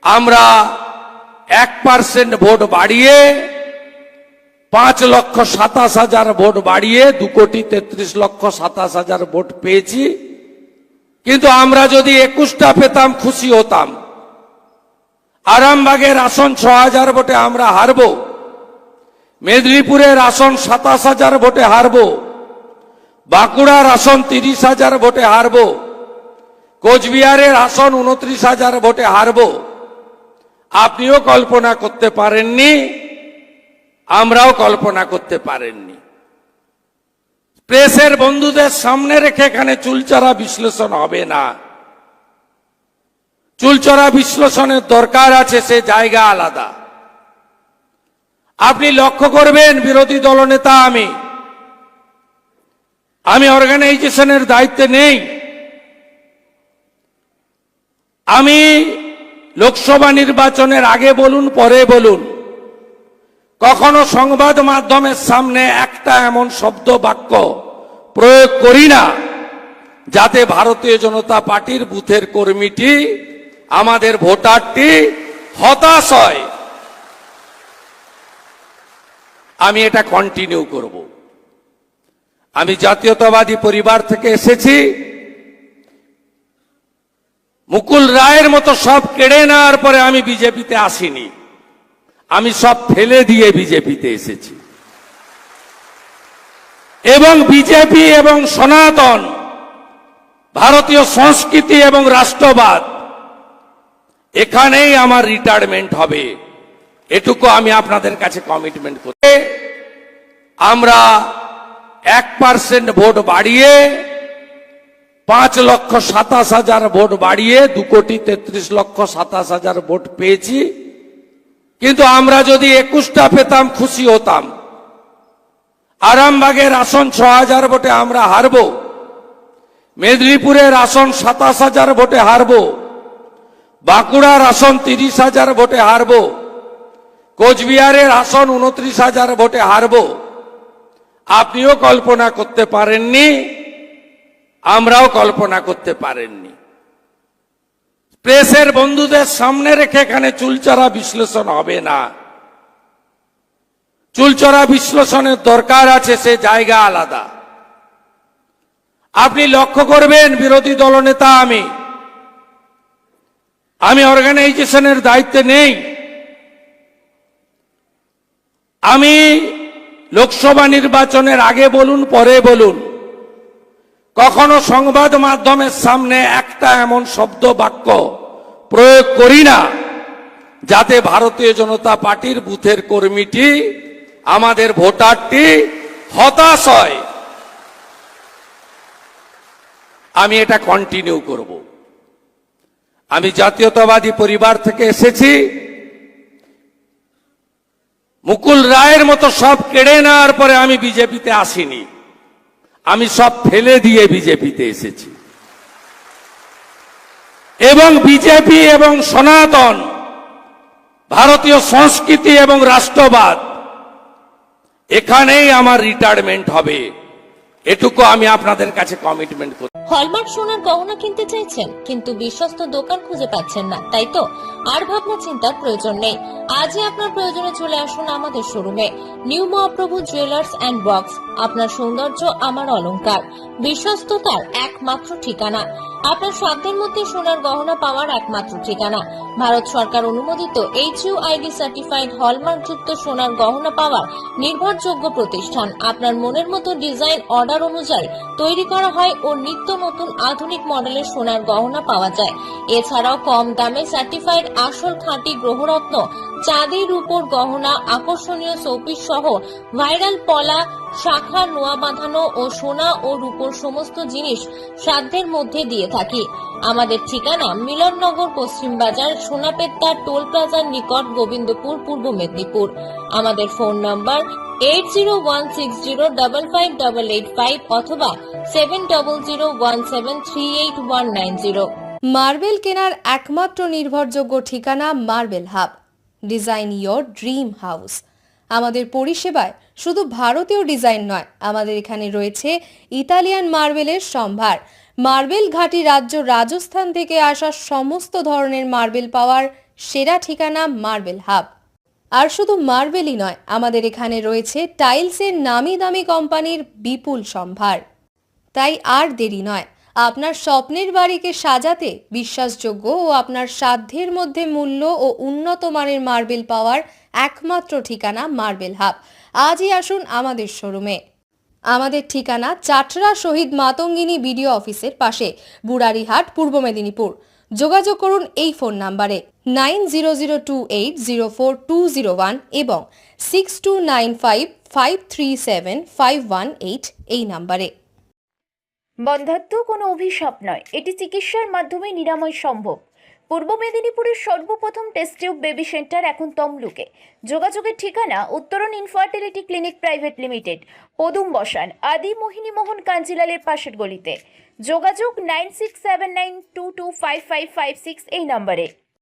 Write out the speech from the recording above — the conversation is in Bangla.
আমরা 1% ভোট বাড়িয়ে 5,27,000 ভোট বাড়িয়ে 2,33,27,000 ভোট পেয়েছি। কিন্তু আমরা যদি 21টা পেতাম খুশি হতাম। আরামবাগের আসন 6,000 ভোটে আমরা হারব, মেদিনীপুরের আসন 27,000 ভোটে হারব, বাঁকুড়ার আসন 30,000 ভোটে হারব, কোচবিহারের আসন 29,000 ভোটে হারব। আপনিও কল্পনা করতে পারেননি, আমরাও কল্পনা করতে পারেননি। প্রেসের বন্ধুদের সামনে রেখে এখানে চুলচেরা বিশ্লেষণ হবে না। চুলচেরা বিশ্লেষণের দরকার আছে, সে জায়গা আলাদা। আপনি লক্ষ্য করবেন, বিরোধী দলনেতা আমি অর্গানাইজেশনের দায়িত্বে নেই। আমি লোকসভা নির্বাচনের আগে বলুন পরে বলুন, কখনো সংবাদ মাধ্যমের সামনে একটা এমন শব্দ বাক্য প্রয়োগ করি না যাতে ভারতীয় জনতা পার্টির বুথের কর্মীটি, আমাদের ভোটারটি হতাশ হয়। আমি এটা কন্টিনিউ করব। আমি জাতীয়তাবাদী পরিবার থেকে এসেছি। মুকুল রায়ের মতো সব কেড়ে নেওয়ার পরে আমি বিজেপিতে আসিনি, আমি সব ফেলে দিয়ে বিজেপিতে এসেছি। এবং বিজেপি এবং সনাতন ভারতীয় সংস্কৃতি এবং রাষ্ট্রবাদ, এখানেই আমার রিটায়ারমেন্ট হবে, এটুকু আমি আপনাদের কাছে কমিটমেন্ট করি। আমরা 1% ভোট বাড়িয়ে 5,27,000 ভোট বাড়িয়ে 2,33,27,000 ভোট পেয়েছি। কিন্তু আমরা যদি 21টা পেতাম খুশি হতাম। আরামবাগের আসন 6,000 ভোটে আমরা হারব, মেদিনীপুরের আসন 27,000 ভোটে হারব, বাঁকুড়ার আসন 30,000 ভোটে হারব, কোচবিহারের আসন 29,000 ভোটে হারব। আপনিও কল্পনা করতে পারেননি, আমরাও কল্পনা করতে পারেননি। প্রেসের বন্ধুদের সামনে রেখে এখানে চুলচেরা বিশ্লেষণ হবে না। চুলচেরা বিশ্লেষণের দরকার আছে, সে জায়গা আলাদা। আপনি লক্ষ্য করবেন, বিরোধী দলনেতা আমি অর্গানাইজেশনের দায়িত্বে নেই। আমি লোকসভা নির্বাচনের আগে বলুন পরে বলুন, কখনো সংবাদ মাধ্যমের সামনে একটা এমন শব্দ বাক্য প্রয়োগ করি না যাতে ভারতীয় জনতা পার্টির বুথের কর্মীটি, আমাদের ভোটারটি হতাশ হয়। আমি এটা কন্টিনিউ করব। আমি জাতীয়তাবাদী পরিবার থেকে এসেছি। মুকুল রায়ের মতো সব কেড়ে নেওয়ার পরে আমি বিজেপিতে আসিনি, আমি সব ফেলে দিয়ে বিজেপিতে এসেছি। এবং বিজেপি এবং সনাতন ভারতীয় সংস্কৃতি এবং রাষ্ট্রবাদ, এখানেই আমার রিটায়ারমেন্ট হবে, এটুকু আমি আপনাদের কাছে কমিটমেন্ট করি। হলমার্ক সোনার গহনা কিনতে চাইছেন কিন্তু বিশ্বস্ত দোকান খুঁজে পাচ্ছেন না, তাই তো আর ভাবনা চিন্তার প্রয়োজন নেই। আজই আপনার প্রয়োজনে চলে আসুন আমাদের শোরুমে। New Mahaprabhu jewellers and works, আপনার সৌন্দর্য আমার অলংকার, বিশ্বস্ততার একমাত্র ঠিকানা, আপনার সাধ্যের মধ্যে সোনার গহনা পাওয়ার একমাত্র ঠিকানা। ভারত সরকার অনুমোদিত HUID সার্টিফাইড হলমার্ক যুক্ত সোনার গহনা পাওয়ার নির্ভরযোগ্য প্রতিষ্ঠান। আপনার মনের মতো ডিজাইন অর্ডার অনুযায়ী তৈরি করা হয় ও নিত্য নতুন আধুনিক মডেলের সোনার গহনা পাওয়া যায়। এছাড়াও কম দামে সার্টিফাইড আসল খাঁটি গ্রহরত্ন, চাঁদি রূপোর গহনা, আকর্ষণীয় শোপিস সহ ভাইরাল পলা, শাখা, নোয়া বাঁধানো ও সোনা ও রূপোর সমস্ত জিনিস সাধ্যের মধ্যে দিয়ে থাকি। আমাদের ঠিকানা মিলননগর, পশ্চিম বাজার, সোনাপেত্তা টোল প্লাজার নিকট, গোবিন্দপুর, পূর্ব মেদিনীপুর। আমাদের ফোন নম্বর 8016055885 অথবা 7001738190। মার্বেল কেনার একমাত্র নির্ভরযোগ্য ঠিকানা marble hub, design your dream house. আমাদের পরিষেবায় শুধু ভারতীয় ডিজাইন নয়, আমাদের এখানে রয়েছে ইতালিয়ান মার্বেলের সম্ভার। মার্বেল ঘাঁটি রাজ্য রাজস্থান থেকে আসা সমস্ত ধরনের মার্বেল পাওয়ার সেরা ঠিকানা মার্বেল হাব। আর শুধু মার্বেলই নয়, আমাদের এখানে রয়েছে টাইলসের নামি দামি কোম্পানির বিপুল সম্ভার। তাই আর দেরি নয়, আপনার স্বপ্নের বাড়িকে সাজাতে বিশ্বাসযোগ্য ও আপনার সাধ্যের মধ্যে মূল্য ও উন্নত মানের মার্বেল পাওয়ার একমাত্র ঠিকানা মার্বেল হাব। আজই আসুন আমাদের শোরুমে। আমাদের ঠিকানা চাটরা শহীদ মাতঙ্গিনী বিডিও অফিসের পাশে, বুড়ারিহাট, পূর্ব মেদিনীপুর। যোগাযোগ করুন এই ফোন নাম্বারে 9002804201 এবং 6295537518 এই নাম্বারে। বন্ধ্যাত্ব কোনো অভিশাপ নয়, এটি চিকিৎসার মাধ্যমে নিরাময় সম্ভব। পূর্ব মেদিনীপুরের সর্বপ্রথম টেস্ট টিউব বেবি সেন্টার এখন তমলুকে। যোগাযোগের ঠিকানা উত্তরণ ইনফার্টিলিটি ক্লিনিক প্রাইভেট লিমিটেড, পদুম বসান, আদি মোহিনী মোহন কাঞ্জিলালের পাশের গলিতে। যোগাযোগ 9679225556 এই নম্বরে।